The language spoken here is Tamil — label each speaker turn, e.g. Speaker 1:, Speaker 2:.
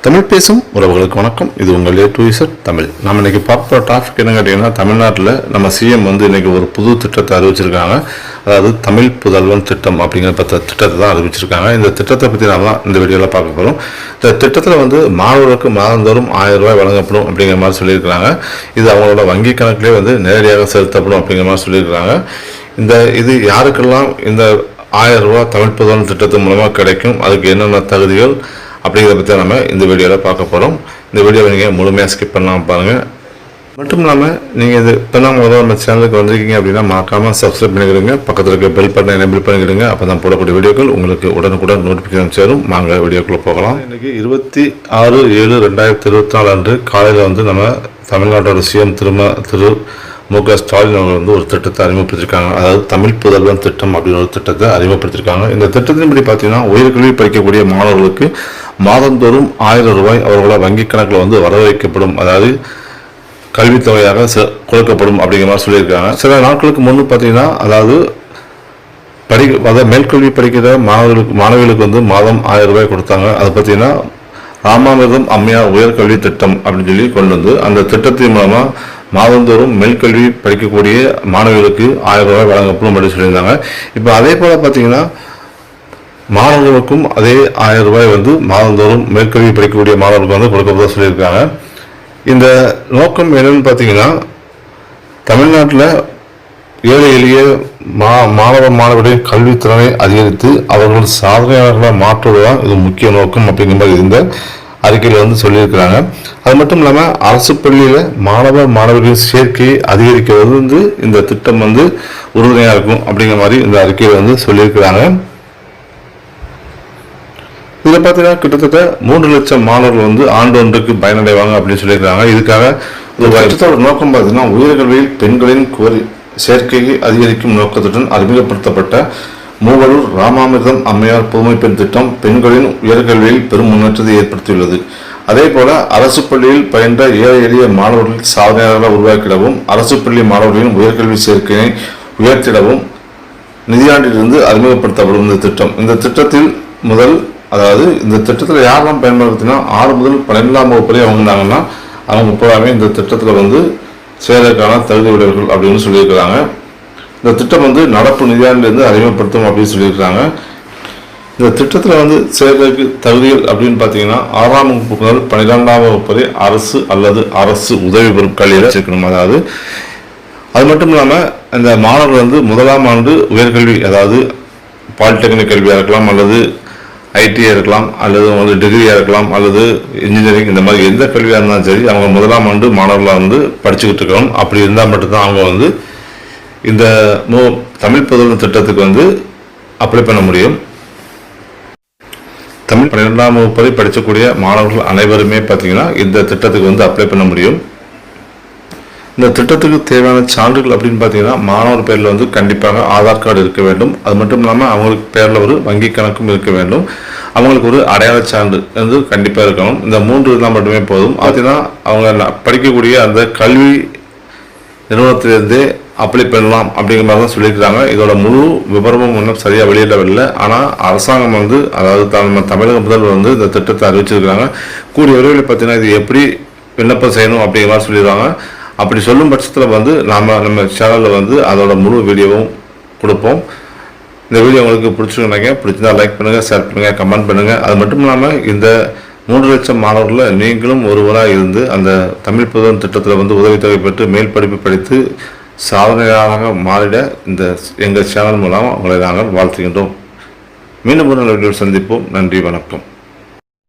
Speaker 1: தமிழ் பேசும் உறவுகளுக்கு வணக்கம். இது உங்கள் A to Z தமிழ். நம்ம இன்னைக்கு பார்க்குற டாபிக் என்ன கேட்டீங்கன்னா, தமிழ்நாட்டில் நம்ம சிஎம் இன்னைக்கு ஒரு புது திட்டத்தை அறிவிச்சிருக்காங்க. அதாவது தமிழ் புதல்வன் திட்டம் அப்படிங்கிற திட்டத்தை தான் அறிவிச்சிருக்காங்க. இந்த திட்டத்தை பற்றி நம்ம இந்த வீடியோவில் பார்க்க போகிறோம். இந்த திட்டத்தில் மாணவர்களுக்கு மாதந்தோறும் 1000 ரூபாய் வழங்கப்படும் அப்படிங்கிற மாதிரி சொல்லியிருக்கிறாங்க. இது அவங்களோட வங்கி கணக்கிலே நேரடியாக செலுத்தப்படும் அப்படிங்கிற மாதிரி சொல்லியிருக்கிறாங்க. இது யாருக்கெல்லாம் இந்த 1000 ரூபாய் தமிழ் புதல்வன் திட்டத்தின் மூலமாக கிடைக்கும், அதுக்கு என்னென்ன தகுதிகள் அப்படிங்கிறத பற்றி நம்ம இந்த வீடியோவில் பார்க்க போகிறோம். இந்த வீடியோவை நீங்கள் முழுமையாக ஸ்கிப் பண்ணாமல் பாருங்கள். மட்டும் இல்லாமல் நீங்கள் இது இப்போ தான் முதல்ல நம்ம சேனலுக்கு வந்திருக்கீங்க அப்படின்னா மறக்காமல் சப்ஸ்கிரைப் பண்ணிக்கிறீங்க. பக்கத்தில் இருக்க பெல் பட்டனை எனேபிள் பண்ணிக்கிடுங்க. அப்போ தான் போடக்கூடிய வீடியோக்கள் உங்களுக்கு உடனுக்குடன் நோட்டிஃபிகேஷன் சேரும். வாங்க வீடியோக்குள்ளே போகலாம். இன்றைக்கி 26/7/2024 அன்று காலையில் நம்ம தமிழ்நாட்டோட சிஎம் திரு மு.க. ஸ்டாலின் அவர்கள் ஒரு திட்டத்தை அறிமுகப்படுத்திருக்காங்க. அதாவது தமிழ் புதல்வன் திட்டம் அப்படின்னு ஒரு திட்டத்தை அறிமுகப்படுத்திருக்காங்க. இந்த திட்டத்தின்படி பார்த்தீங்கன்னா உயர்கல்வி படிக்கக்கூடிய மாணவர்களுக்கு மாதந்தோறும் 1000 ரூபாய் அவர்களோட வங்கி கணக்கில் வர வைக்கப்படும், அதாவது கல்வித்தொகையாக கொடுக்கப்படும் அப்படிங்கிற மாதிரி சொல்லியிருக்காங்க. சில நாட்களுக்கு முன்பு பார்த்தீங்கன்னா, அதாவது மேல்கல்வி படிக்கிற மாணவிகளுக்கு மாதம் 1000 ரூபாய் கொடுத்தாங்க. அது பார்த்தீங்கன்னா ராமாமிர்தம் அம்மையார் உயர்கல்வி திட்டம் அப்படின்னு சொல்லி கொண்டு வந்து அந்த திட்டத்தின் மூலமாக மாதந்தோறும் மேல்கல்வி படிக்கக்கூடிய மாணவர்களுக்கு 1000 ரூபாய் வழங்கப்படும் அப்படின்னு சொல்லியிருந்தாங்க. இப்போ அதே போல் பார்த்தீங்கன்னா மாணவர்களுக்கும் அதே 1000 ரூபாய் மாதந்தோறும் மேல்கல்வி படிக்கக்கூடிய மாணவர்களுக்கு கொடுக்கப்பட சொல்லியிருக்காங்க. இந்த நோக்கம் என்னன்னு பார்த்தீங்கன்னா, தமிழ்நாட்டில் ஏழை எளிய மாணவர்களின் கல்வித்திறனை அதிகரித்து அவர்கள் சாதனையாளர்களாக மாற்றுவதுதான் இது முக்கிய நோக்கம் அப்படிங்கிற மாதிரி இந்த அறிக்கையில் சொல்லியிருக்கிறாங்க. அது மட்டும் இல்லாமல் அரசு பள்ளியில் மாணவர்களின் சேர்க்கையை அதிகரிக்கிறது இந்த திட்டம் உறுதுணையாக இருக்கும் அப்படிங்கிற மாதிரி இந்த அறிக்கையில் சொல்லியிருக்கிறாங்க. இதில் பார்த்தீங்கன்னா கிட்டத்தட்ட 3 லட்சம் மாணவர்கள் ஆண்டு ஒன்றுக்கு பயனடைவாங்க அப்படின்னு சொல்லியிருக்காங்க. இதுக்காக ஒரு திட்டத்தோட நோக்கம் பார்த்தீங்கன்னா, உயர்கல்வியில் பெண்களின் சேர்க்கையை அதிகரிக்கும் நோக்கத்துடன் அறிமுகப்படுத்தப்பட்ட மூவலூர் ராமாமிர்தம் அம்மையார் புதுமை பெண் திட்டம் பெண்களின் உயர்கல்வியில் பெரும் முன்னேற்றத்தை ஏற்படுத்தியுள்ளது. அதே போல அரசு பள்ளியில் பயின்ற ஏழை எளிய மாணவர்கள் சாதனையாளர்களாக உருவாக்கிடவும் அரசு பள்ளி மாணவர்களின் உயர்கல்வி சேர்க்கையை உயர்த்திடவும் நிதியாண்டிலிருந்து அறிமுகப்படுத்தப்படும் இந்த திட்டம். இந்த திட்டத்தில் இந்த திட்டத்தில் யாரெல்லாம் பயன்படுத்தினா 6 முதல் 12ஆம் வகுப்பு வரை வாங்கினாங்கன்னா அவங்க பூராமே இந்த திட்டத்தில் சேரக்கான தகுதி உடையவர்கள் அப்படின்னு சொல்லியிருக்கிறாங்க. இந்த திட்டம் நடப்பு நிதியாண்டிலிருந்து அறிமுகப்படுத்தும் அப்படின்னு சொல்லியிருக்கிறாங்க. இந்த திட்டத்தில் சேர்றதுக்கு தகுதிகள் அப்படின்னு பார்த்தீங்கன்னா 6ஆம் வகுப்பு முதல் 12ஆம் வகுப்பு வரை அரசு அல்லது அரசு உதவி பெறும் கல்வியில் சேர்க்கணும். அதாவது அது மட்டும் இல்லாமல் இந்த மாணவர்கள் 1ஆம் ஆண்டு உயர்கல்வி, அதாவது பாலிடெக்னிக் கல்வியாக இருக்கலாம், அல்லது ஐடியாக இருக்கலாம், அல்லது டிகிரியாக இருக்கலாம், அல்லது இன்ஜினியரிங், இந்த மாதிரி எந்த கல்வியாக இருந்தாலும் சரி அவங்க 1ஆம் ஆண்டு மாணவர்களாக படிச்சுக்கிட்டு இருக்கணும். அப்படி இருந்தால் மட்டும்தான் அவங்க இந்த தமிழ் புதல்வன் திட்டத்துக்கு அப்ளை பண்ண முடியும். தமிழ் 12ஆம் வகுப்பு வரை படிக்கக்கூடிய மாணவர்கள் அனைவருமே பார்த்தீங்கன்னா இந்த திட்டத்துக்கு அப்ளை பண்ண முடியும். இந்த திட்டத்துக்கு தேவையான சான்றுகள் அப்படின்னு பார்த்தீங்கன்னா, மாணவர் பேரில் கண்டிப்பாக ஆதார் கார்டு இருக்க வேண்டும். அது மட்டும் இல்லாமல் அவங்களுக்கு பேரில் ஒரு வங்கி கணக்கும் இருக்க வேண்டும். அவங்களுக்கு ஒரு அடையாள சான்று கண்டிப்பாக இருக்கணும். இந்த 3 இருந்தால் மட்டுமே போதும். பார்த்தீங்கன்னா அவங்க படிக்கக்கூடிய அந்த கல்வி நிறுவனத்திலிருந்தே அப்ளை பண்ணலாம் அப்படிங்கிற மாதிரி தான் சொல்லியிருக்கிறாங்க. இதோட முழு விவரமும் இன்னும் சரியாக வெளியிடவில்லை. ஆனால் அரசாங்கம் அதாவது நம்ம தமிழக முதல்வர் இந்த திட்டத்தை அறிவிச்சிருக்கிறாங்க. கூடிய விரைவில் பார்த்தீங்கன்னா இது எப்படி விண்ணப்பம் செய்யணும் அப்படிங்கிற மாதிரி சொல்லிடுவாங்க. அப்படி சொல்லும் பட்சத்தில் நம்ம சேனலில் அதோட முழு வீடியோவும் கொடுப்போம். இந்த வீடியோ உங்களுக்கு பிடிச்சிருந்தாங்க, பிடிச்சிருந்தா லைக் பண்ணுங்கள், ஷேர் பண்ணுங்கள், கமெண்ட் பண்ணுங்கள். அது மட்டும் இல்லாமல் இந்த 3 லட்சம் மாணவர்களில் நீங்களும் ஒருவராக இருந்து அந்த தமிழ் புதல்வன் திட்டத்தில் உதவித்தொகை பெற்று மேல் படிப்பு படித்து சாதனையாளராக மாறிட இந்த எங்கள் சேனல் மூலம் உங்களை நாங்கள் வாழ்த்துகின்றோம். மீண்டும் ஒரு நல்ல வீடியோவில் சந்திப்போம். நன்றி, வணக்கம்.